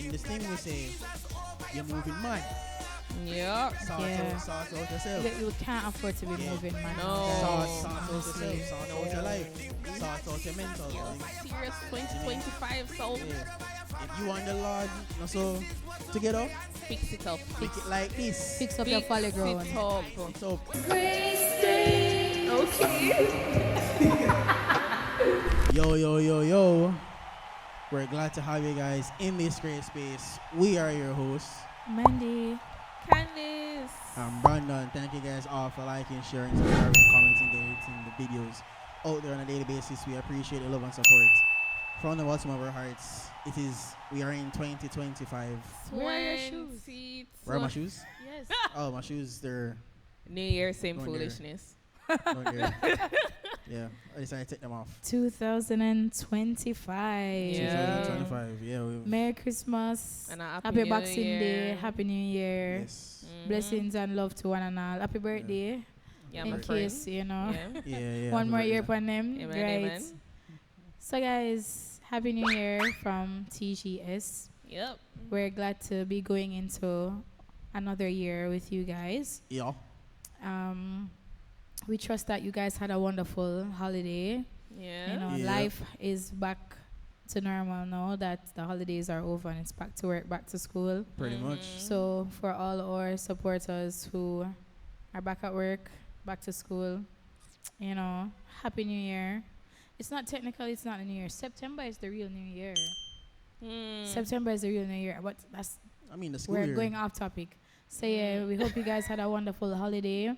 And this thing we say, you're moving mad. Yeah. Sort out yourself. You can't afford to be moving, man. No. Sort out yourself. Sort out your life. Sort out your mental. Serious 2025 soul. Yeah. If you want the Lord, so together, Fix it up. pick it like this. Fix up your folly ground. Fix it up. Fix up. Okay. Yo. We're glad to have you guys in this great space. We are your hosts. Mandy. Candace. I'm Brandon. Thank you guys all for liking, sharing, subscribing, commenting, getting the videos out there on a daily basis. We appreciate the love and support. From the bottom of our hearts, we are in 2025. Where are your shoes? Where are my shoes? Yes. Oh, my shoes, they're New Year, same Going there. foolishness. down there. Yeah, I decided to take them off. 2025. Yeah. 2025, yeah. Merry Christmas. And a Happy New Boxing Year. Day. Happy New Year. Yes. Blessings and love to one and all. Happy birthday. Yeah, in my case, friend. you know. Yeah. Yeah. One happy more year birthday. upon them. Amen, Great. amen. So, guys, Happy New Year from TGS. Yep. We're glad to be going into another year with you guys. Yeah. We trust that you guys had a wonderful holiday. Yeah. You know, Yeah. life is back to normal now that the holidays are over and it's back to work, back to school. Pretty much. So for all our supporters who are back at work, back to school, you know, Happy New Year. It's not the New Year. September is the real New Year. September is the real New Year. But I mean, the school we're year. going off topic. So yeah, we hope you guys had a wonderful holiday.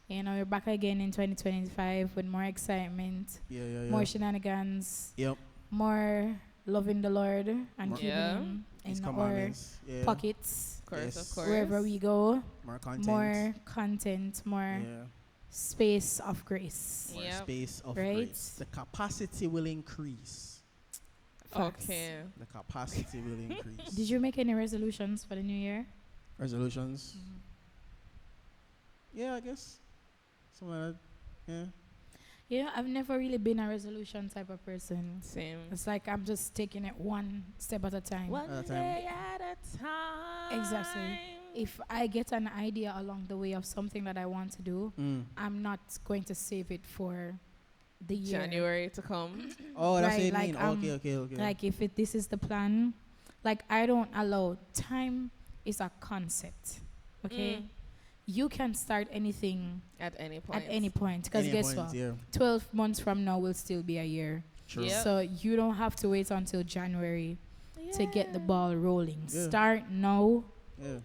You know, we're back again in 2025 with more excitement, Yeah. more shenanigans, Yep. more loving the Lord and More- keeping Yeah. him His in our commandments. Yeah. pockets. Of course, Yes. of course. Wherever we go, More content. more content, more Yeah. space of grace. More Yep. space of Right. grace. The capacity will increase. Facts. Okay. The capacity will increase. Did you make any resolutions for the new year? Resolutions? Yeah, I guess. Something like that. Yeah. You know, I've never really been a resolution type of person. Same. It's like I'm just taking it one step at a time. One At a time. day at a time. Exactly. If I get an idea along the way of something that I want to do, I'm not going to save it for the year. January to come. Oh, that's Right, it. like, Okay. Like if this is the plan, like I don't allow time is a concept. Okay? You can start anything At any point. at any point. Because Any guess point, what? Yeah. 12 months from now will still be a year. True. Yep. So you don't have to wait until January to get the ball rolling. Yeah. Start now, Yeah.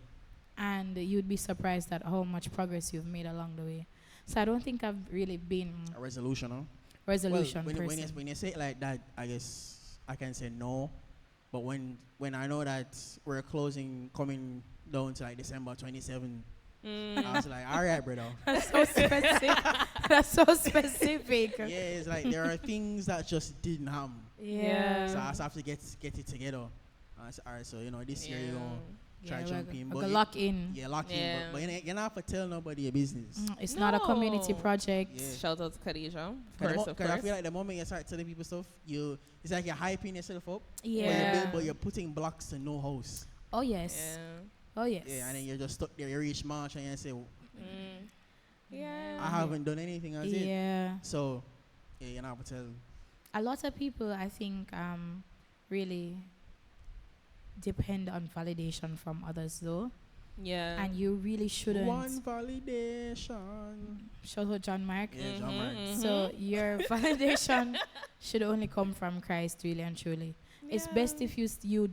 and you'd be surprised at how much progress you've made along the way. So I don't think I've really been A resolution, huh? resolution well, when person. you say it like that, I guess I can say no. But when I know that we're coming down to like December 27, I was like, all right, brother. That's so specific. That's so specific. Yeah, it's like there are things that just didn't happen. Yeah. So I just have to get it together. I said, all right, so this year you're going to try jump in. But lock in. Yeah, lock in. Yeah. But you're not have to tell nobody your business. It's not a community No. project. Yeah. Shout out to Khadija. Of course, of Because I course. feel like the moment you start telling people stuff, it's like you're hyping yourself up. Yeah. But you're putting blocks to no house. Oh yes. Yeah. Oh yes. Yeah, and then you're just stuck there. You reach March and you say, Yeah. I haven't done anything as it. Yeah. So, yeah, you're not have to tell. A lot of people, I think, really depend on validation from others, though. Yeah. And you really shouldn't. One validation. Shout out John Mark. Yeah, John Mark. So your validation should only come from Christ, really and truly. It's best if you.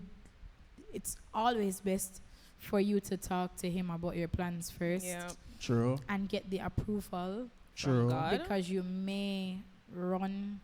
It's always best for you to talk to Him about your plans first. Yeah. True. And get the approval. True. God. Because you may run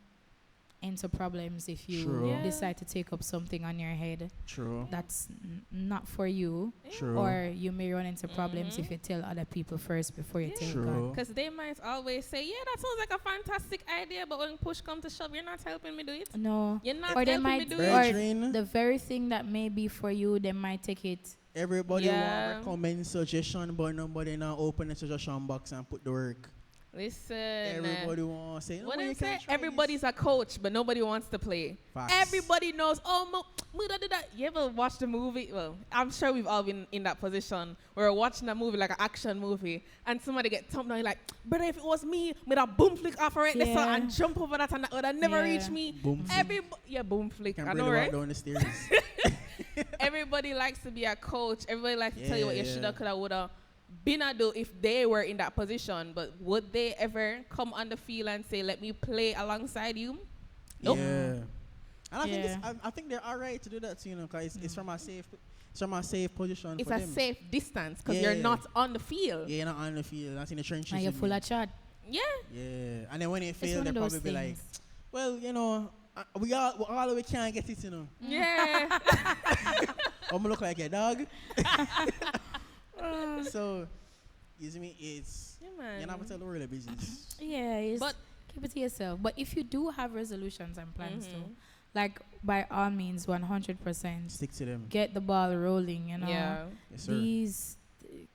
into problems if you True. Yeah. decide to take up something on your head True. that's not for you. True. Or you may run into problems if you tell other people first before you tell True. God. Because they might always say, yeah, that sounds like a fantastic idea, but when push comes to shove, you're not helping me do it. No. You're not Or they helping me might, do or it. Brethren, the very thing that may be for you, they might take it. everybody Yeah. want recommend suggestion, but nobody now open the suggestion box and put the work. Listen. Everybody want to say, What you I can say, try everybody's a coach, but nobody wants to play. Facts. Everybody knows, oh, Muda did that. You ever watch the movie? Well, I'm sure we've all been in that position where we're watching a movie, like an action movie, and somebody get thumped down. You're like, brother, if it was me, with a boom flick off right this Yeah. and jump over that, and that would have never reached me. Boom flick. Boom flick. Can I really know, walk right? down the stairs. Everybody likes to be a coach. Everybody likes to tell you what you Yeah, shoulda, yeah. coulda, woulda been a do if they were in that position. But would they ever come on the field and say, "Let me play alongside you"? Nope. Yeah. And I think Yeah. I think they're alright to do that, you know, because it's from a safe position It's for a them. safe distance because you're Yeah. not on the field. Yeah, you're not on the field. That's in the trenches. And you're you full mean. of chat. Yeah. Yeah. And then when it It's fails, one they'll of those probably be like, things. well, you know, all we can't get it, you know. Yeah. I'm gonna look like a dog. So, you see me, it's Yeah, man. you're not gonna tell the world the business. Yeah, it's But- keep it to yourself. But if you do have resolutions and plans Mhm. too, like by all means, 100%, Stick to them. get the ball rolling. You know, Yeah. Yes, sir. these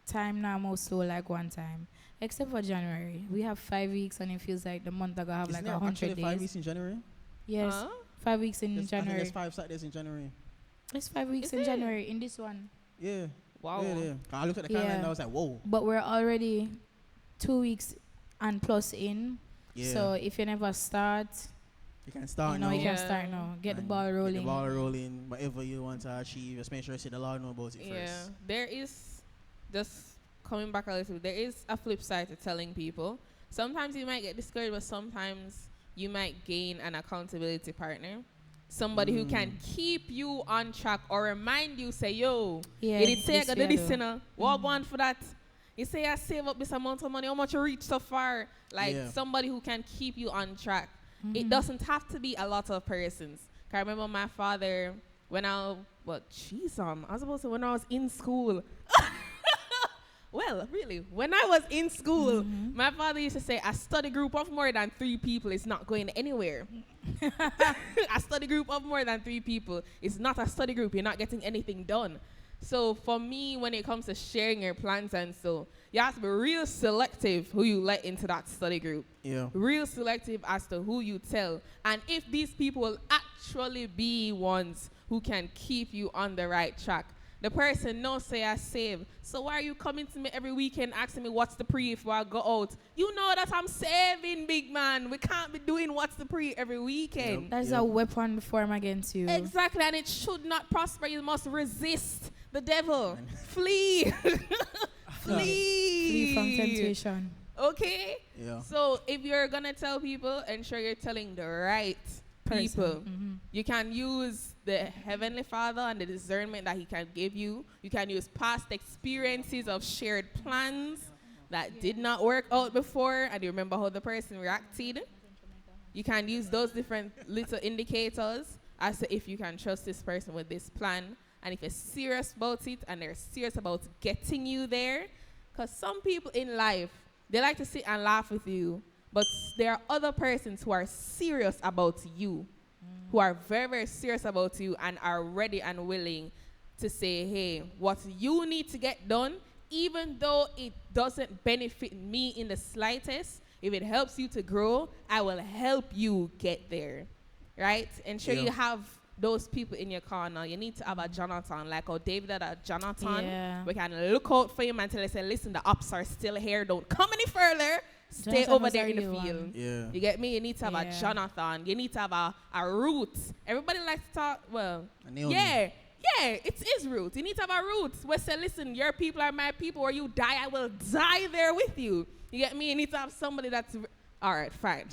time now most so like one time, except for January. We have 5 weeks, and it feels like the month I gonna have Isn't like there 100 actually 5 days. weeks in January? Yes, Huh? 5 weeks in I think January. there's 5 Saturdays in January. It's 5 weeks Is in it? January in this one. Yeah. Wow. Yeah. I looked at the Yeah. calendar and I was like, whoa. But we're already 2 weeks and plus in. Yeah. So if you never start, you can start you know now. you can Yeah. start now. Get the and ball rolling. Get the ball rolling. Whatever you want to achieve, just make sure you see the Lord know about it Yeah. first. There is, just coming back a little, there is a flip side to telling people. Sometimes you might get discouraged, but sometimes you might gain an accountability partner. Somebody who can keep you on track or remind you, say, yo, Yeah, you did say I this got we do are this, do. you know. What want for that? You say I save up this amount of money, how much you reach so far? Like Yeah. somebody who can keep you on track. Mm-hmm. It doesn't have to be a lot of persons. 'Cause I remember my father when I was supposed to when I was in school. Well, really, when I was in school, my father used to say, a study group of more than 3 people is not going anywhere. A study group of more than 3 people is not a study group. You're not getting anything done. So for me, when it comes to sharing your plans and so, you have to be real selective who you let into that study group. Yeah. Real selective as to who you tell. And if these people will actually be ones who can keep you on the right track. The person no say I save. So why are you coming to me every weekend asking me what's the pre before I go out? You know that I'm saving, big man. We can't be doing what's the pre every weekend. That's Yep. a weapon formed against you. Exactly, and it should not prosper. You must resist the devil. Flee. Flee from temptation. Okay? Yeah. So if you're gonna tell people, ensure you're telling the right people. You can use the Heavenly Father and the discernment that He can give you. You can use past experiences of shared plans that did not work out before, and you remember how the person reacted. You can use those different little indicators as to if you can trust this person with this plan, and if you're serious about it and they're serious about getting you there. Because some people in life, they like to sit and laugh with you, but there are other persons who are serious about you, who are very, very serious about you and are ready and willing to say, hey, what you need to get done, even though it doesn't benefit me in the slightest, if it helps you to grow, I will help you get there, right? Ensure Yeah. you have those people in your corner. You need to have a Jonathan, like how David had a Jonathan. Yeah. We can look out for him until they say, listen, the ops are still here. Don't come any further. Stay Jonathan over was there a in the real field. one. Yeah. You get me? You need to have a Yeah. Jonathan. You need to have a root. Everybody likes to talk, well, And Naomi. yeah, it's his root. You need to have a root where say, listen, your people are my people. Where you die, I will die there with you. You get me? You need to have somebody that's, all right, fine.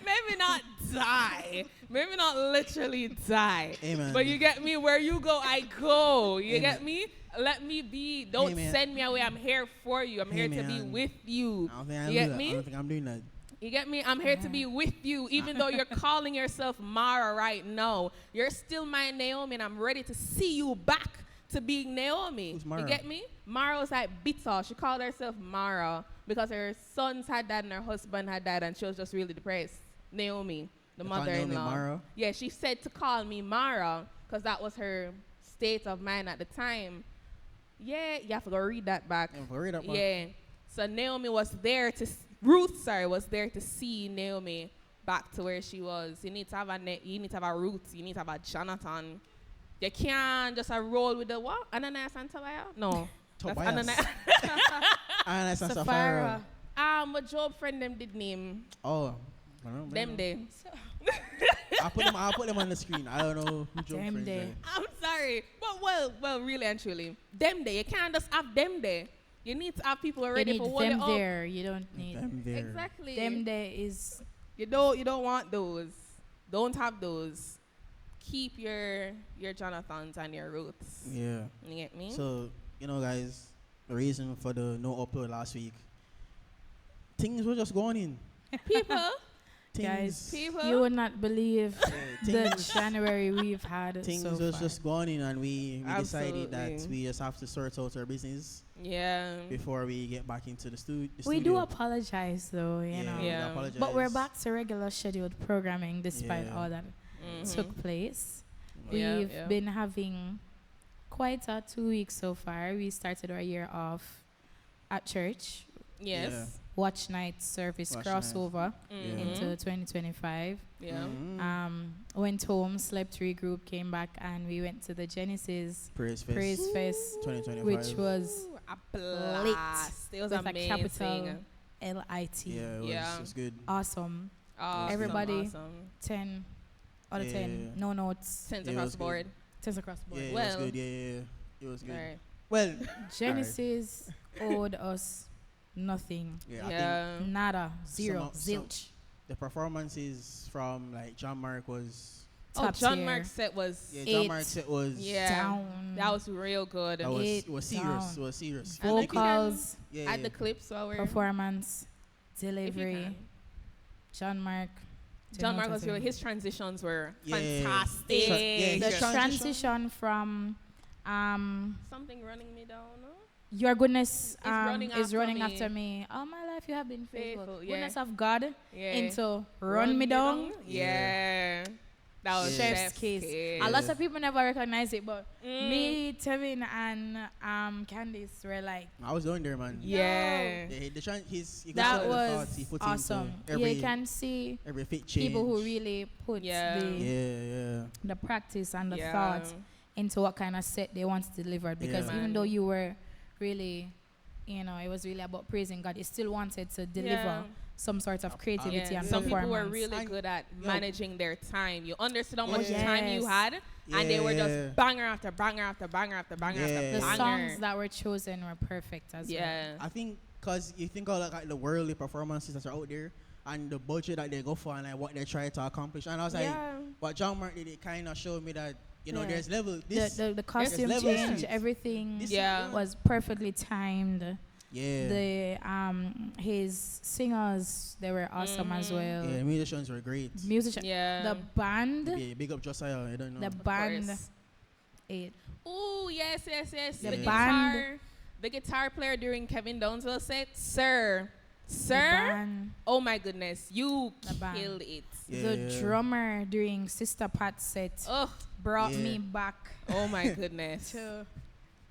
Maybe not die. Maybe not literally die. Amen. But you get me? Where you go, I go. You Amen. get me? Let me be. Don't Amen. send me away. I'm here for you. I'm here to be Amen. with you. I don't think You I get do that. I me? don't think I'm doing that. You get me? I'm here to be with you, even though you're calling yourself Mara right now. You're still my Naomi, and I'm ready to see you back to being Naomi. Who's Mara? You get me? Mara was like bitter. She called herself Mara because her sons had died and her husband had died, and she was just really depressed. Naomi, the They call Naomi mother-in-law. Mara? Yeah, she said to call me Mara because that was her state of mind at the time. Yeah, you have to go read that back. Yeah, read that back. Yeah. So Naomi was there to, Ruth, sorry, was there to see Naomi back to where she was. You need to have you need to have a root. You need to have a Jonathan. You can't just roll with the what? Ananias and Tobiah? No. That's Tobias. Ananias. Ananias and Sapphira. Sapphira. My job friend them did name. Oh. I don't know. Them day. I'll put them on the screen. I don't know who Joe Them friends day. are. I'm sorry. But well, really and truly. Them day. You can't just have them there. You need to have people You ready need for what them up. there. You don't need Them there. Exactly. them there is You don't want those. Don't have those. Keep your Jonathans and your roots. Yeah. You get me? So, guys, the reason for the no upload last week, things were just going in. People. guys. People. You would not believe the things, January we've had things so was far. just going in, and we decided that Absolutely. we just have to sort out our business Yeah. before we get back into the, We do studio. apologize though, you know. we Yeah. apologize. But we're back to regular scheduled programming despite Yeah. all that Mhm. took place. Yeah, We've yeah. been having quite a 2 weeks so far. We started our year off at church, Yes. watch night service Watch night. crossover Mhm. into 2025. Yeah. Mhm. Went home, slept, regroup, came back, and we went to the Genesis Praise Fest Praise Fest, 2025. which was Ooh, a blast. It was with a amazing. capital LIT. yeah, Yeah. it was good. Awesome. Awesome, Everybody- Awesome. 10 out of Yeah. 10. No notes. Sent Yeah, it across was the good. board. 10 across the board. Yeah, it Well- was good. Yeah. It was good. Alright. Well, Genesis owed us nothing. yeah, I think Yeah. Nada. Zero. Some- some- Zilch. the performances from like John Mark was Top John tier. Mark's set was John Eight. Mark set was Yeah. Down. that was real good. that was Eight it was serious. down. It was serious. I think you can- Vocals, Yeah, Add the clips while we're performance, if you delivery. can. John Mark. 10 John out Mark of was really 10. his transitions were Yeah. fantastic. Yeah, The his transition from Something running me down. No? your goodness running is after running me. after me. All my life you have been faithful. Faithful, yeah. Goodness of God Yeah. into run me down. Yeah. That was Yeah. Chef's kiss. Yeah. A lot of people never recognize it, but Mm. me, Tevin, and Candace were like, I was down there, man. Yeah. Yeah, he that got the was thoughts he put awesome. into every, You can see every fit change. people who really put Yeah. Yeah. the practice and the Yeah. thought into what kind of set they want to deliver. Because Yeah. even Man. though you were really, it was really about praising God, you still wanted to deliver Yeah. some sort of creativity Yeah. and Some performance. people were really And- good at Yo. managing their time. You understood how much Yeah. time you Yes. had, and they were Yeah. just banger after banger after banger after banger Yeah. after the banger. songs that were chosen were perfect as well. Yeah. I think because you think of like the worldly performances that are out there and the budget that they go for and like what they try to accomplish. And I was like, Yeah. what John Mark did, it kind of showed me that, Yeah. there's level. This, The costume levels change, to it. everything This- Yeah. was perfectly timed. yeah. The his singers, they were awesome as well. Yeah, musicians were great. Musician, Yeah. the band, Yeah, big up Josiah, I don't know. the Of band, course. it Oh yes. The The band. guitar player during Kevin Downsville set, sir. the band, Oh my goodness, you The band. killed it. Yeah. the drummer during Sister Pat's set Oh, brought Yeah. me back oh my goodness. to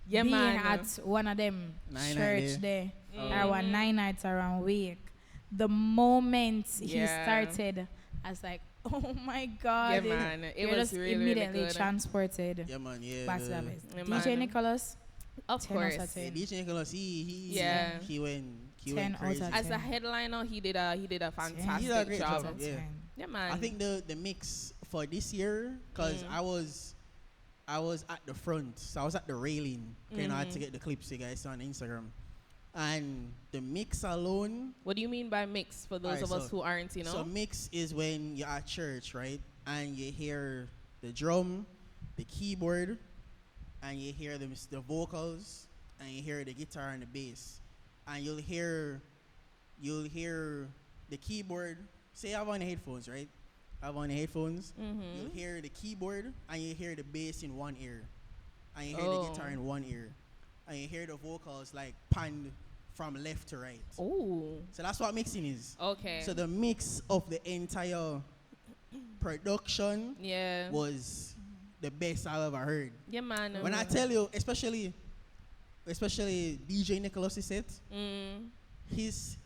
Yeah, being man. at one of them 9 church night there. Mhm. There were 9 nights around week. The moment he Yeah. started, I was like, oh my God. Yeah, man. It You're was just really, immediately really good. transported Yeah, man, yeah. back to the- that place. Yeah, DJ man. Nicholas, Of 10 out of course. 10. Yeah, DJ Nicholas, he Yeah. he went 10 out crazy. of As a 10. headliner, he did a He did a fantastic great job. job. Yeah. Yeah, man. I think the mix for this year, because Mm. I was at the front, so I was at the railing, kind of had to Mhm. get the clips you guys saw on Instagram, and the mix alone. What do you mean by mix for those Alright, of us so- who aren't, So mix is when you're at church, right, and you hear the drum, the keyboard, and you hear the vocals, and you hear the guitar and the bass, and you'll hear the keyboard. Say I have on the headphones, right? I have on the headphones. You'll Mm-hmm. hear the keyboard and you hear the bass in one ear, and you hear Oh. the guitar in one ear, and you hear the vocals like panned from left to right. Oh, So that's what mixing is. okay. So the mix of the entire production yeah. was the best I've ever heard. Yeah, man. When I tell you, especially DJ Nicholas' set, Mm. his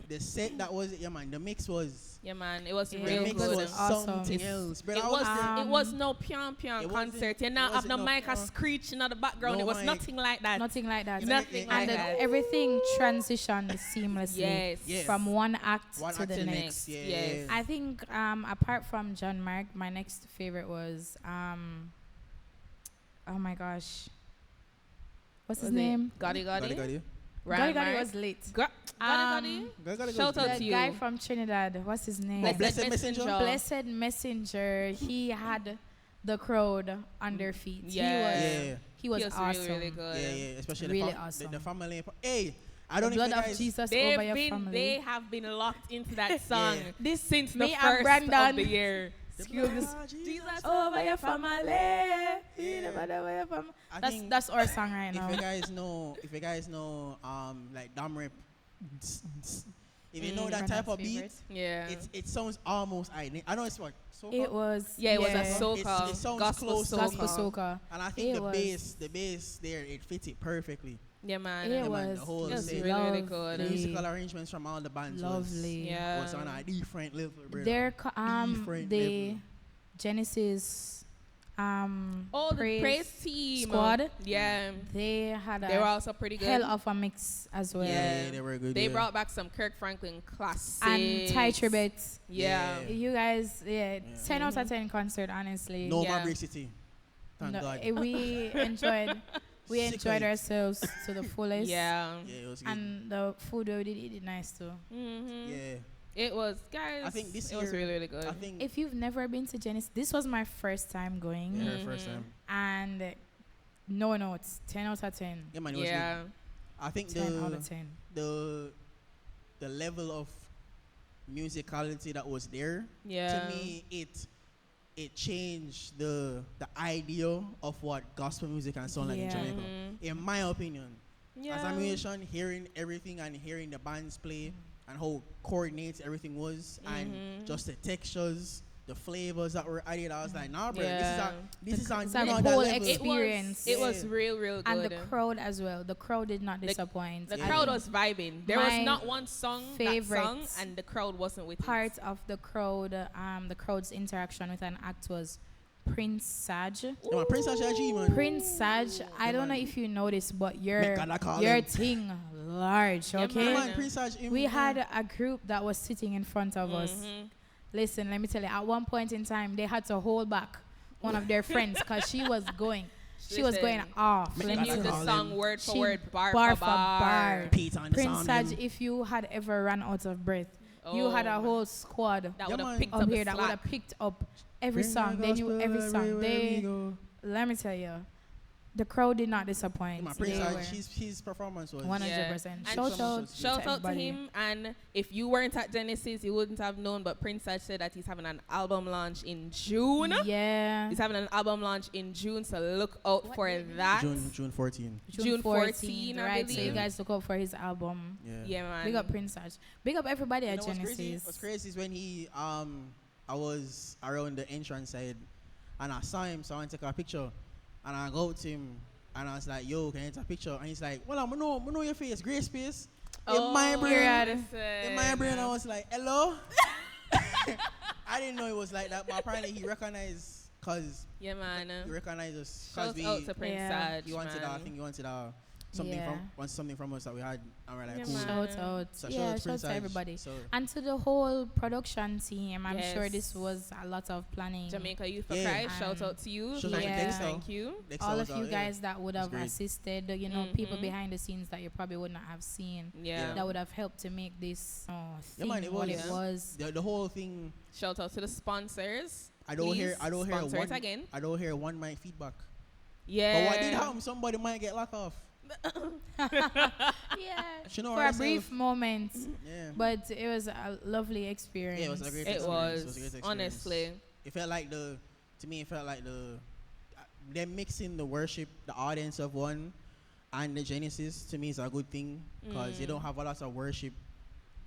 the set that was, yeah, man, the mix was, Yeah, man, it was Yeah, the real mix good. was awesome. something else. Bro, It I was there. it was no pian pian It wasn't- concert. You it know, have wasn't no no mic a pian. screeching at the background. No It was mic. nothing like that. Nothing like that. Nothing Yeah, like And that. everything transitioned seamlessly Yes. Yeah. from one act One to act the to next. next. Yeah, Yes. yeah. I think apart from John Mark, my next favorite was oh my gosh, what's his name? Gotti Got Gotti. it. Gotti Gotti was late. Gotti Gotti. Gotti Shout out The to you. guy from Trinidad, what's his name? Oh, Blessed Messenger? Blessed Messenger. He had the crowd on their feet. Yeah. He was awesome. really, really good. Yeah, yeah, especially Really the, awesome. the family. Hey, I don't The know if blood you of guys, Jesus They've over your been, family. they have been locked into that song This since the me and first of Brandon. the year. The blood of Jesus over your family. Yeah. I think That's our song right if now. you guys know, like drum rap, if you know that Brandon's type of beat, favorite. Yeah. it sounds almost identical. I know it's what soca, It was. Yeah, it was a It soca, sounds gospel close to Gospel soca. soca. and I think It the was. bass there, it fits it perfectly. Yeah, man. It man, was. the whole It was set. really, really good. The Lovely. musical arrangements from all the bands Lovely. Yeah. was on a different level, bro. Their Different the level. Genesis Oh, the praise team. squad. Yeah. They had They were a also pretty good. hell of a mix as well. Yeah, they were good. They yeah. brought back some Kirk Franklin classics. And Ty Tribbett. Yeah. Yeah. You guys, 10 out Mm-hmm. of 10 concert, honestly. No Yeah. Maverick City. Thank No, God. we enjoyed Sick of enjoyed it. ourselves to the fullest. Yeah. Yeah, it was good. And the food we did eat it nice too. Mm-hmm. Yeah. It was, guys. I think this it was year- really, really good. I think If you've never been to Genesis, this was my first time going. yeah, first time. And no notes, 10 out of 10. Yeah, man, it was Yeah. good. I think 10 out of 10. the level of musicality that was there, Yeah. to me it changed the idea of what gospel music can sound like in Yeah. Jamaica. Mhm. In my opinion. Yeah. As a musician, hearing everything and hearing the bands play and how coordinated everything was Mhm. and just the textures, the flavors that were added, I was like, nah, bro, Yeah. this is on It's a another whole level. experience. It was Yeah. real, real good. And the crowd as well. The crowd did not The- disappoint. The Yeah. crowd was vibing. There was My not one song that favorite sung and the crowd wasn't with part of the crowd's interaction with an act was Prince Saj. Yeah, man, Prince Ashaji, man. Prince Saj, I don't know man. if you noticed, but Make your God, I call your him. thing large, Yeah, okay? Yeah, man. man, Prince Ashaji, We had a group that was sitting in front of us. Mhm. Listen, let me tell you, at one point in time, they had to hold back one of their friends because she was going Listen, off. Make Let They me God, knew I tell the call you. song him. word for She word, bar, bar for for bar. bar. Pete on the Prince sound, Saj, him. if you had ever run out of breath, you Oh, had a whole squad that Yeah, would have man. picked up up here the that would slack. have picked up every Bring song. the They knew gospel every song. everywhere we go. Let me tell you, the crowd did not disappoint. Yeah, man, Prince They Ashaji, were his performance was 100%. Yeah. Shout And out, Shout out to everybody. him. And if you weren't at Genesis, you wouldn't have known. But Prince Saj said that he's having an album launch in June. Yeah. He's having an album launch in June, so look out for that. June 14. June 14, I right? So you believe. guys look out for his album. Yeah. Yeah, man. Big up Prince Saj. Big up everybody You at know what's crazy? Genesis. What's crazy is when he I was around the entrance side and I saw him, so I went to take a picture and I go to him and I was like, yo, can I take a picture? And he's like, well, I know your face, Grace space. In my brain, in my brain, I was like, hello. I didn't know it was like that, but apparently he recognized, cause Yeah, man. he recognized us, cause Shout we out to Prince Yeah. Saj, he wanted man. I think he wanted something Yeah. something from us that we had, and we're like, Yeah, cool. man. Shout out. So Yeah, out shout out to Saj. everybody. So And to the whole production team, I'm sure Yes. this was a lot of planning. Jamaica Youth for Yeah. Christ, shout out to you. Shout out to Thank you, Dexter. thank you. Dexter All was of you out, yeah. guys that would That's have great. assisted, people Mhm. behind the scenes that you probably would not have seen. Yeah. That would have helped to make this thing man, it what was. it was. The whole thing. Shout out to the sponsors. I don't hear Sponsor one. it again. I don't hear one mic feedback. Yeah. But what did happen? Somebody might get locked off. Yeah, She know for a herself. brief moment, Yeah. but it was a lovely experience. Yeah, it was a great It experience. was, It was a great experience. honestly. It felt like to me, it felt like them mixing the worship, the audience of one, and the Genesis, to me, is a good thing because you don't have a lot of worship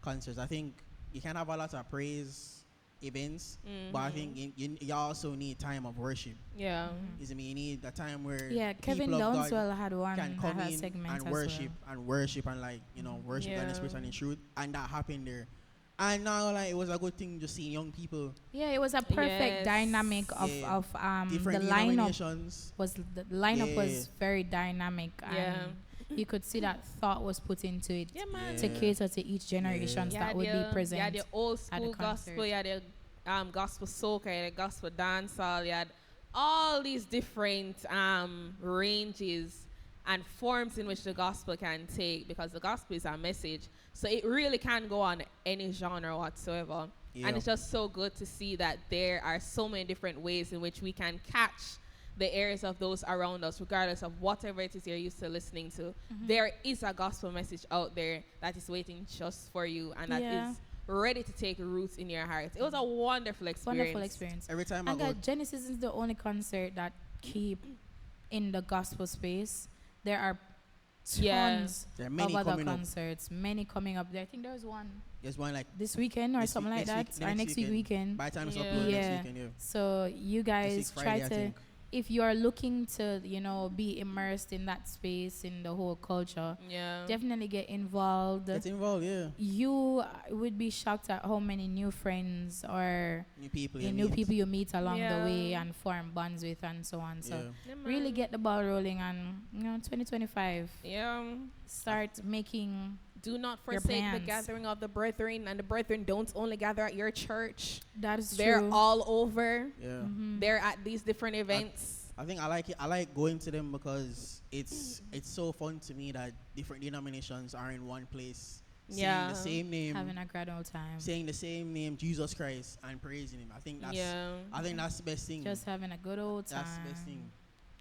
concerts. I think you can have a lot of praise events, but I think you also need time of worship. Yeah. Is I mean, you need a time where Yeah, Kevin people of God Downswell had one can come had a in segment and as worship well. and worship and like worship God in Yeah. spirit and in truth, and that happened there. And now like it was a good thing just seeing young people, Yeah, it was a perfect Yes. dynamic Yeah. of the different lineup denominations. was the lineup Yeah. was very dynamic Yeah. and you could see that thought was put into it Yeah, man. to Yeah. cater to each generations You that had would be your- present. You had your old at the school concert. gospel, you had your gospel soca, you had your gospel dancehall, you had all these different ranges and forms in which the gospel can take, because the gospel is a message. So it really can go on any genre whatsoever. Yeah. And it's just so good to see that there are so many different ways in which we can catch the ears of those around us, regardless of whatever it is you're used to listening to. There is a gospel message out there that is waiting just for you and that Yeah. is ready to take roots in your heart. It was a wonderful experience. Wonderful experience. Every time I And go, Genesis is the only concert that keep in the gospel space. There are tons Yeah. there are many of other coming up. concerts, many coming up there. I think there's one There's one like this weekend or This something week- like next that, week- or next next week weekend. by the time it's Yeah. uploaded Yeah. next weekend. Yeah. So you This guys week try Friday, I to, think. if you are looking to, be immersed in that space, in the whole culture, Yeah. definitely get involved. Get involved, yeah. You would be shocked at how many new friends or New people. new people you meet along Yeah. the way and form bonds with and so on. So Yeah. Yeah, really man. get the ball rolling and 2025 Yeah. start making Do not Your forsake the plans. gathering of the brethren, and the brethren don't only gather at your church. that is They're true. all over. Yeah. They're at these different events. I think I like it. I like going to them because it's so fun to me that different denominations are in one place, saying Yeah. the same name, having a grand old time, saying the same name, Jesus Christ, and praising Him. I think that's that's the best thing. just having a good old time. That's the best thing.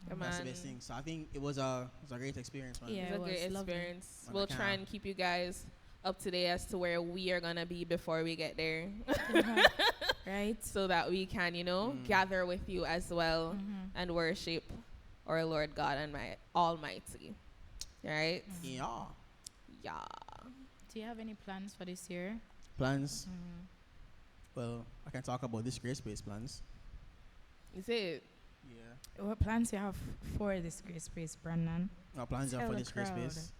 Yeah, That's the man. best thing. So I think it was a great experience, man. Yeah. It's it a great was lovely. experience. When I We'll can. try and keep you guys up to date as to where we are gonna be before we get there, Right? so that we can, gather with you as well and worship our Lord God and my Almighty. Right? Yeah. Yeah. Do you have any plans for this year? Plans. Well, I can talk about this grace space plans. Is it? Yeah. What plans you have for this grace space, Brandon? Our plans are Tell for the this grace crowd. space.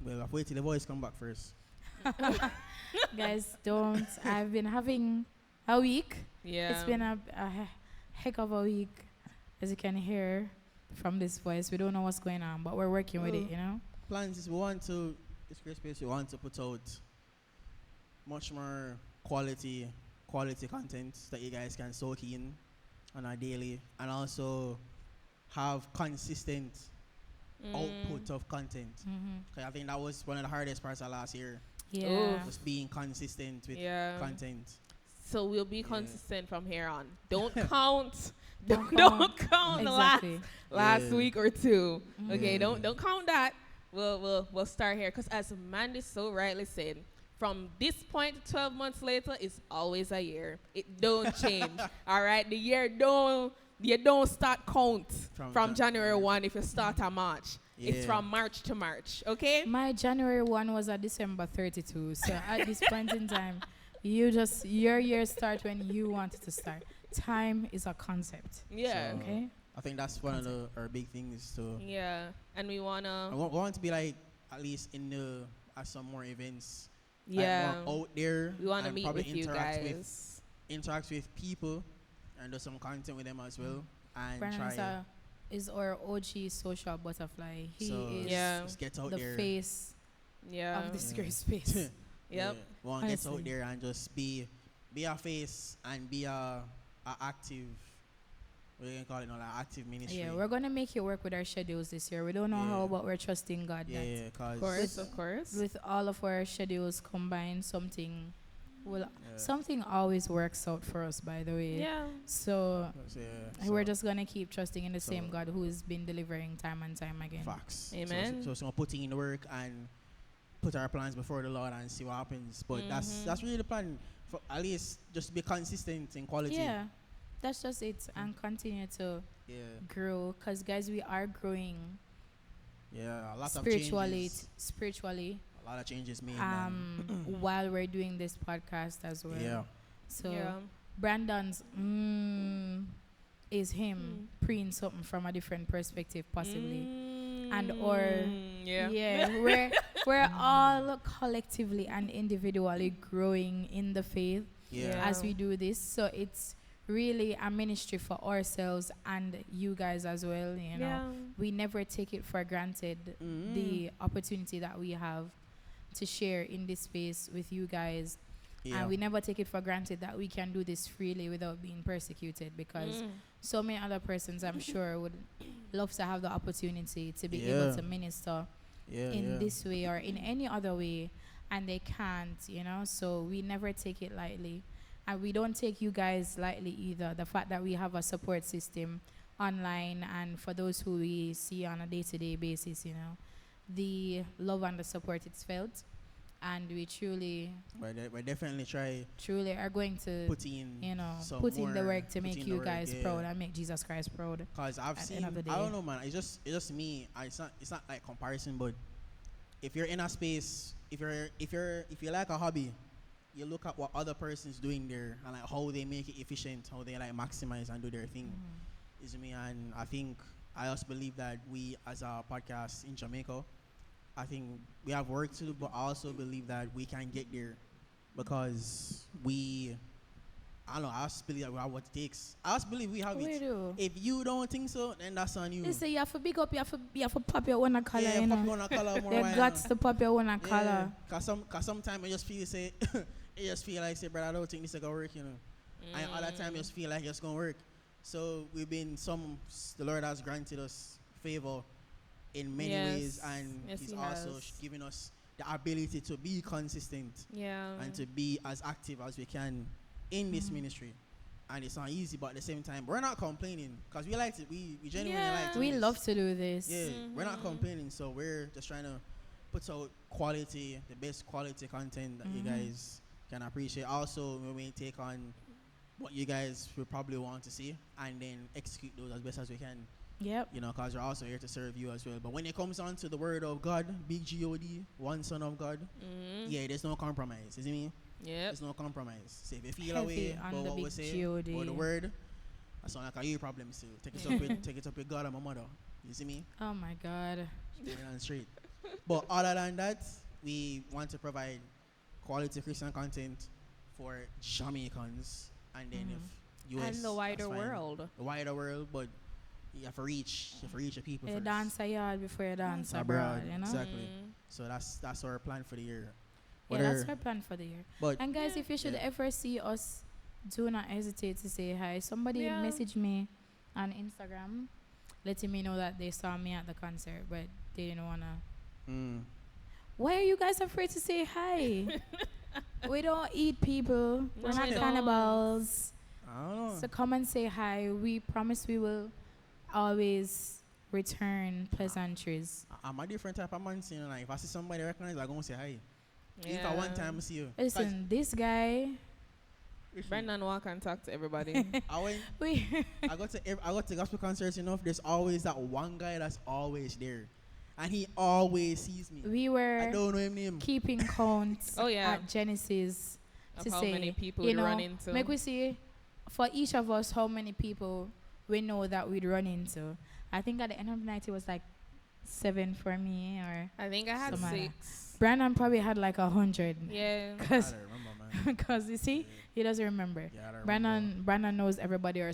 Well, I've waited till the voice come back first. Guys, don't. I've been having a week. Yeah. It's been a heck of a week, as you can hear from this voice. We don't know what's going on, but we're working with it, Plans is this grace space we want to put out much more quality content that you guys can soak in on a daily, and also have consistent output of content. 'Cause I think that was one of the hardest parts of last year, Yeah. just being consistent with Yeah. content. So we'll be Yeah. consistent from here on. Don't count. Don't Don't count Exactly. last Yeah. week or two. Okay, Yeah. don't count that. We'll start here, because as Mandy so rightly said, from this point to 12 months later, it's always a year. It don't change. All right, the year you don't start count from January 1 if you start a March. It's Yeah. from March to March. Okay. My January 1 was a December 32. So at this point in time, your year start when you want it to start. Time is a concept. Yeah. So, Okay? I think that's one of our big things to. Yeah. And we I wanna. want to be like at least at some more events. Yeah. Like more out there. We wanna and meet probably with you guys. Interact with people and do some content with them as well, and Brandon try. is our OG social butterfly. He So is Yeah. just get out the there. face Yeah. of this Yeah. great space. Yep. Yeah. Want to get Honestly. out there and just be a face and be a active. What do you call it? No, like active ministry. Yeah, we're gonna make it work with our schedules this year. We don't know how, Yeah. but we're trusting God Yeah, that because Of course, of course. with all of our schedules combined, something always works out for us. By the way, Yeah. So Yeah, we're just gonna keep trusting in the same so- God who has been delivering time and time again. facts. Amen. So putting in the work and put our plans before the Lord and see what happens. But that's really the plan. For at least just be consistent in quality. Yeah, that's just it, and continue to Yeah. grow. Cause guys, we are growing Yeah. A lot of spiritually. changes. Spiritually, A lot of changes made. Man. while we're doing this podcast as well. Yeah. So Yeah. Brandon's is him preying something from a different perspective, possibly. And or Yeah. we're all collectively and individually growing in the faith Yeah. as we do this. So it's really a ministry for ourselves and you guys as well. You know, Yeah. we never take it for granted Mm. the opportunity that we have to share in this space with you guys. Yeah. And we never take it for granted that we can do this freely without being persecuted, because so many other persons, I'm sure, would love to have the opportunity to be able Yeah. to minister Yeah. in yeah. this way or in any other way, and they can't, you know. So we never take it lightly, and we don't take you guys lightly either. The fact that we have a support system online and for those who we see on a day-to-day basis, you know, the love and the support it's felt, and we truly We definitely try are going to, put in, you know, some put in the more- work to put make in you the work, guys yeah. proud and make Jesus Christ proud. Cause I've at the seen, end of the I day. don't know, man. It's just me. It's not like comparison, but if you're in a space, if you like a hobby, you look at what other person's doing there and like how they make it efficient, how they like maximize and do their thing. Is me, and I think I also believe that we as a podcast in Jamaica, I think we have work to do, but I also believe that we can get there because I don't know, I just believe that we have what it takes. I just believe we have We it. do. If you don't think so, then that's on you. They say you have to big up, you have to pop your own color, Yeah, you pop know. your own colour more. You why got not? to pop your own color. Cause sometimes I just feel say, you just feel like say, brother, I don't think this is gonna work, you know. And other time you just feel like it's gonna work. So the Lord has granted us favor in many Yes. ways, and Yes, He's He also has. giving us the ability to be consistent Yeah. and to be as active as we can in this ministry. And it's not easy, but at the same time, we're not complaining because we like it. We genuinely like to do We this. love to do this. Yeah, we're not complaining, so we're just trying to put out quality, the best quality content that you guys can appreciate. Also, when we take on what you guys will probably want to see and then execute those as best as we can, Yep. you know, because we're also here to serve you as well. But when it comes on to the word of God, big God, one son of God, yeah, there's no compromise. You see me? Yep. There's no compromise. So if you feel Heavy away on about the what we big say, God. or the word, that's not like a you problem still. Take it up with God and my mother. You see me? Oh my God. Straight and straight. But other than that, we want to provide quality Christian content for Jamaicans, and then if US And the wider that's fine. world. The wider world, but you have to reach the people You first. dance a yard before you dance abroad, you know? Exactly. So that's our plan for the year. Yeah, that's our plan for the year. But And guys, if you should ever see us, do not hesitate to say hi. Somebody messaged me on Instagram, letting me know that they saw me at the concert, but they didn't wanna. Why are you guys afraid to say hi? We don't eat people. We're No, not we don't. cannibals. I don't know. So come and say hi. We promise we will always return pleasantries. I'm a different type of man, you know, like if I see somebody I recognize, I'm gonna say hi. If Yeah. at one time I see you. Listen, this guy, Brendan walk and talk to everybody. I go to gospel concerts enough. There's always that one guy that's always there, and he always sees me. we I were don't know his name. keeping count Oh, yeah. at Genesis Of to how say, many people you we know, run into. make we see for each of us how many people we know that we'd run into. I think at the end of the night it was like 7 for me, or I think I had Something like 6. Brandon probably had like 100. Yeah. I don't remember, man. Because you see, he doesn't remember. Yeah, I don't remember. Brandon knows everybody, or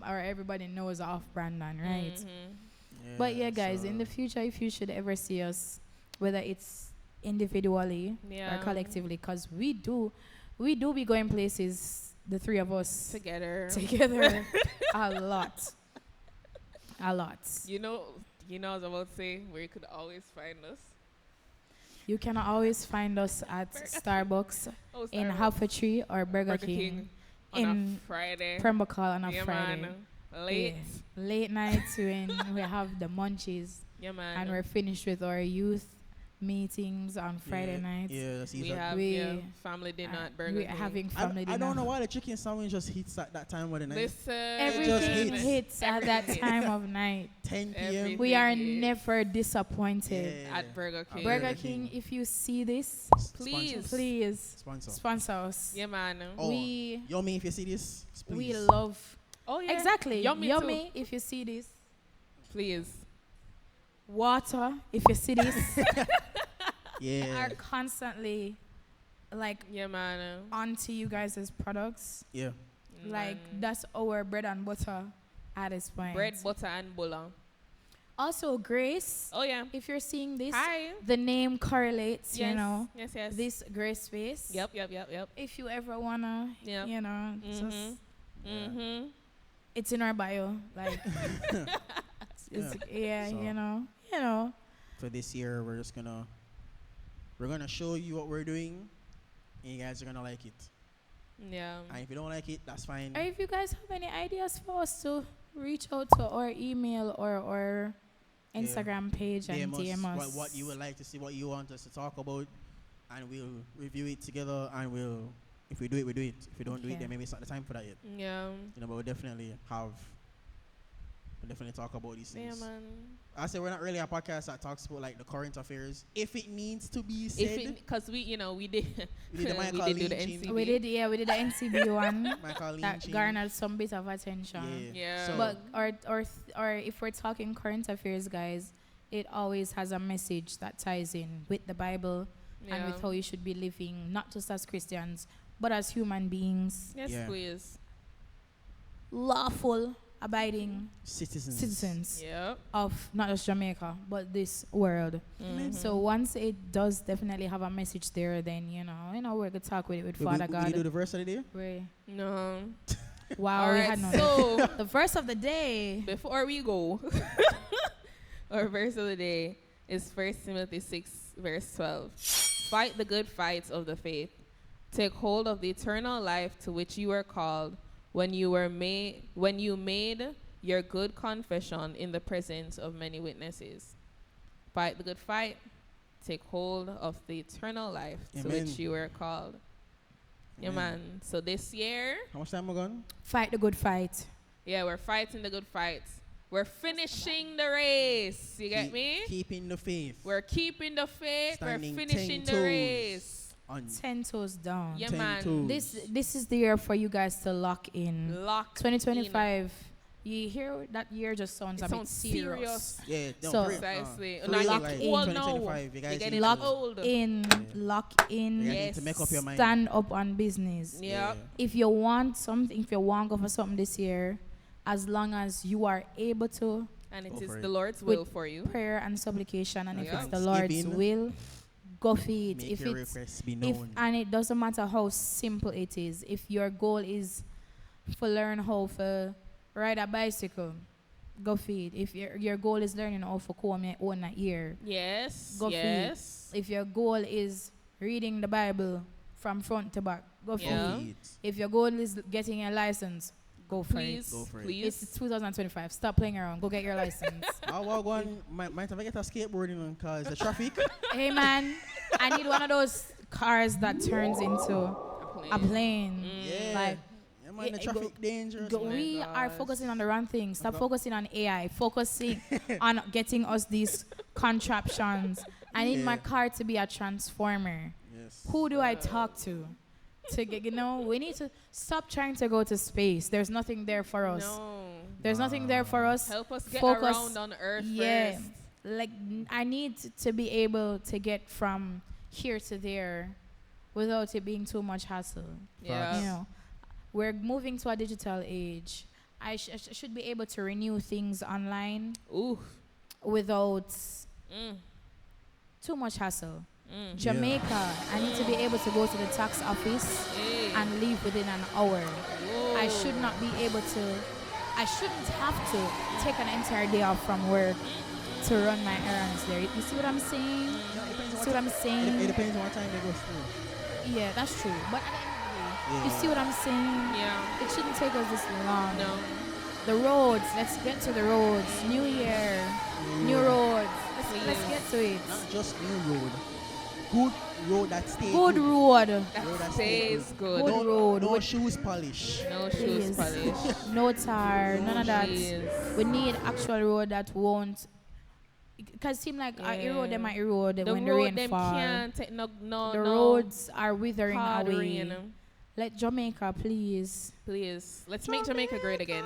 everybody knows of Brandon, right? Mhm. But yeah, guys, in the future, if you should ever see us, whether it's individually Yeah. or collectively, because we do be going places, the three of us Together. together a lot. You know, I was about to say where you could always find us. You can always find us at Starbucks Oh, in Starbucks. Half a Tree or Burger Burger King King on in a Friday. Pembroke on a Yeah, Friday. man. Late. Yeah. Late nights when we have the munchies Yeah, man. and we're finished with our youth meetings on Friday nights. Yeah, that's We easy. have family dinner at Burger We're King. having family dinner. I don't know why the chicken sandwich just hits at that time of the night. Listen, Everything hits at that time of night. 10 p.m. Everything. We are hits. never disappointed. Yeah. At Burger King. Burger King, if you see this, Please. please Sponsor. sponsor us. Yeah, man. Oh, We Yummy, if you see this, we please. love Oh, yeah. exactly Yummy, Yummy. If you see this, Please. Water. If you see this, Yeah. are constantly like Yeah, man. onto you guys' products. Yeah. Like Man. that's our bread and butter at this point. Bread, butter, and bulla. Also, Grace. Oh, yeah. If you're seeing this, Hi. the name correlates. Yes. You know Yes. this Grace face. Yep. If you ever wanna, Yep. you know, just Mm-hmm. it's in our bio. Like, yeah, So- you know. For this year, we're gonna show you what we're doing, and you guys are gonna like it. Yeah. And if you don't like it, that's fine. Or if you guys have any ideas for us to reach out to our email or our Instagram page and DM us. What you would like to see, what you want us to talk about, and we'll review it together. And if we do it, we do it. If we don't do it, Yeah. then maybe it's not the time for that yet. Yeah. But we'll definitely talk about these Yeah, things. man. I say we're not really a podcast that talks about like the current affairs. If it needs to be said, Because we did. we did the we Michael did do the lynching. NCB. We did the NCB one Michael that lynching. garnered some bit of attention. Yeah. So, But or if we're talking current affairs, guys, it always has a message that ties in with the Bible and with how you should be living, not just as Christians, but as human beings, Yes, Yeah. please. lawful, abiding citizens. Yep. of not just Jamaica, but this world. Mhm. So once it does definitely have a message there, then we're gonna talk with it with Father We God. do the verse of the day. No. Wow, All we right. had no. So The verse of the day. before we go, our verse of the day is 1 Timothy 6, verse 12. Fight the good fights of the faith. Take hold of the eternal life to which you were called when you made your good confession in the presence of many witnesses. Fight the good fight. Take hold of the eternal life to Amen. which you were called. Yeah, Amen. man. So this year, How much time we gone? Fight the good fight. yeah, we're fighting the good fight. We're finishing the race. You get me? Keeping the faith. We're keeping the faith. Standing We're finishing 10 the toes race. on 10 toes down. Yeah, 10 man. toes. This is the year for you guys to lock in. Lock 2025. You hear that year just sounds It a bit sounds serious. Yeah, no, So- Precisely. For Now real, you're like, old now. 2025, you You're guys getting need Lock to, old. In, Yeah. lock you in, guys need Yes. to make up your mind. stand up on business. Yeah. If you want something, if you want to go for something this year, as long as you are able to, And it Go is for the it. Lord's With will for you. prayer and supplication, and if Yeah. it's the Lord's Thanksgiving. will, go for it. Make If your it's requests be if known. and it doesn't matter how simple it is. If your goal is to learn how to ride a bicycle, go for it. If your goal is learning how to comb your own ear, Yes. Go for it. yes. if your goal is reading the Bible from front to back, go for Yeah. it. If your goal is getting a license, go for Please. Go for it. it. Please. It's 2025. Stop playing around. Go get your license. I will go on. Might have to get a skateboarding because the traffic. Hey man, I need one of those cars that turns into a plane. Yeah. Like, Yeah, man, the Yeah, traffic dangerous. Go- man. we are gosh. focusing on the wrong thing. Stop Okay. focusing on AI. Focusing on getting us these contraptions. I need my Yeah. car to be a transformer. Yes. Who do I talk to? To get, we need to stop trying to go to space. There's nothing there for us. No. There's nothing there for us. Help us get Focus. around on Earth Yeah. first. Like I need to be able to get from here to there without it being too much hassle. Yeah. You know, we're moving to a digital age. I should be able to renew things online Ooh. without Mm. too much hassle. Mm. Jamaica, I need to be able to go to the tax office Hey. and leave within an hour. Whoa. I should not be able to, I shouldn't have to take an entire day off from work to run my errands there. You see what I'm saying? Yeah, it depends on See what I'm It saying? depends on what time they go through. Yeah, that's true. But at the end of the day, you Yeah. see what I'm saying? Yeah. It shouldn't take us this long. No. The roads. Let's get to the roads. New year, new roads. Let's get to it. Not just new road. Good road that stays Good road. That Road that stays good. Good road. No shoes polish. No shoes Please. polish. No tar. None of that. Jeez. We need actual road that won't. Because seem like erode them might erode The when the road rain them fall. can't take no The roads are withering hard away. rain. Let Jamaica, please. Please, let's make Jamaica great again.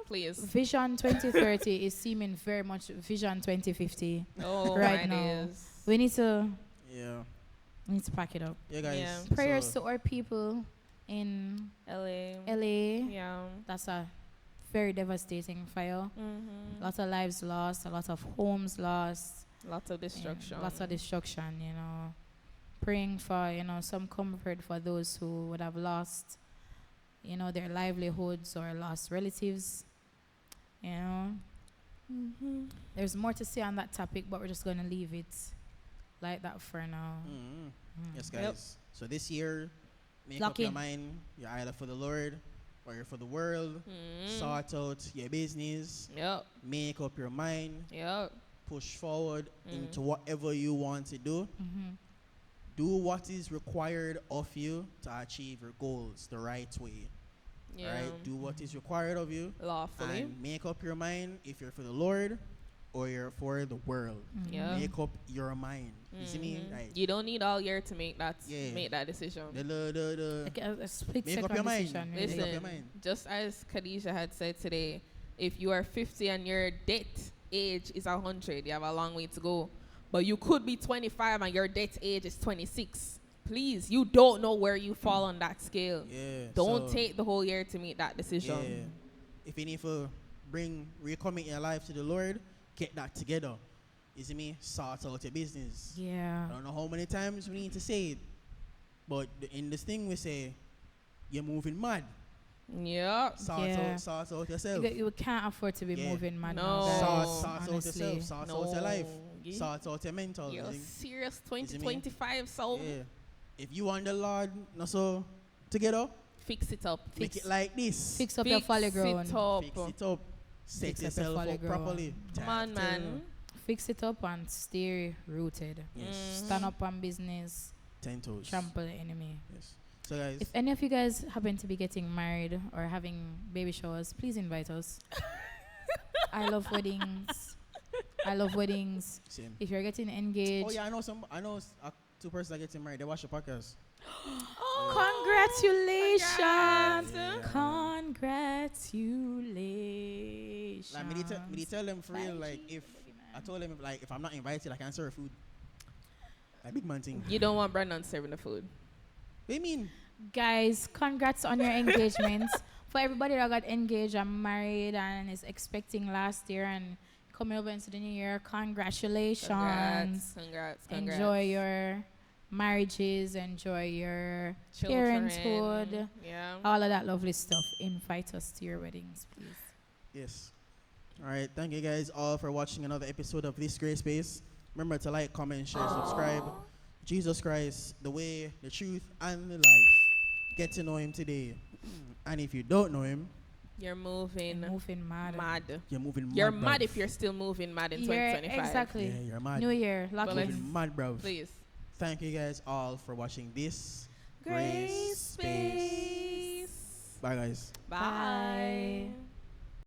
Please. Vision 2030 is seeming very much Vision 2050 Oh, right it now. is. We need to pack it up. Yeah, guys. Yeah. Prayers So, to our people in LA. LA. Yeah. That's a very devastating fire. Mm-hmm. Lots of lives lost, a lot of homes lost. Lots of destruction. Lots of destruction, you know. Praying for, you know, some comfort for those who would have lost, you know, their livelihoods or lost relatives. You know. Mm-hmm. There's more to say on that topic, but we're just going to leave it like that for now. Yes, guys. Yep. So this year, make Lock up your in. mind. You're either for the Lord or you're for the world. Mm-hmm. Sort out your business. Yep. Make up your mind. Yep. Push forward into whatever you want to do. Do what is required of you to achieve your goals the right way. Yeah. Right? Do what is required of you. Lawfully. And make up your mind if you're for the Lord or you're for the world. Yeah. Make up your mind. You see me? Mhm. Right. You don't need all year to make that Yeah. make that decision. The Like a split Make up second your mind. decision. Make up really. your Listen, mind. just as Khadijah had said today, if you are 50 and your debt age is 100, you have a long way to go. But you could be 25 and your debt age is 26. Please, you don't know where you fall on that scale. Yeah. Don't so, take the whole year to make that decision. Yeah. If you need to recommit your life to the Lord, get that together. You see me? Sort out your business. Yeah. I don't know how many times we need to say it, but in this thing we say, you're moving mad. Yeah. Sort out yourself. You can't afford to be Yeah. moving mad No. now, guys, Sort out honestly. yourself. Sort out your life. Yeah. Sort out your mental. You're you think? serious You see me? 2025, so Yeah. If you want the Lord, no so together, fix it up. make it like this. Fix up your folly ground. It up. Fix it up. Set Fix up your yourself folly up ground. properly. Come on, man. Fix it up and stay rooted. Yes. Stand up on business. 10 toes. Trample the enemy. Yes. So guys, If any of you guys happen to be getting married or having baby showers, please invite us. I love weddings. I love weddings. same. If you're getting engaged, Oh yeah, I know two persons are getting married. They watch the podcast. congratulations! Yeah. Congratulations! Like me tell them for real, like if I told them if I'm not invited, I can't serve food. Like big man thing. You don't want Brandon serving the food. What do you mean? Guys, congrats on your engagements. For everybody that got engaged and married and is expecting last year and coming over into the new year, congratulations. Congrats. Enjoy your marriages, enjoy your Children. parenthood, Yeah. all of that lovely stuff. Invite us to your weddings, please. Yes. All right. Thank you guys all for watching another episode of This Great Space. Remember to like, comment, share, subscribe. Jesus Christ, the way, the truth, and the life. Get to know him today. And if you don't know him, You're moving Moving mad. you're moving mad. You're mad bruv. if you're still moving mad in Yeah, 2025. exactly. Yeah, you're mad. New year, lock But in. Moving mad, bro. Please. Thank you guys all for watching this Grace Space. Bye, guys. Bye. Bye.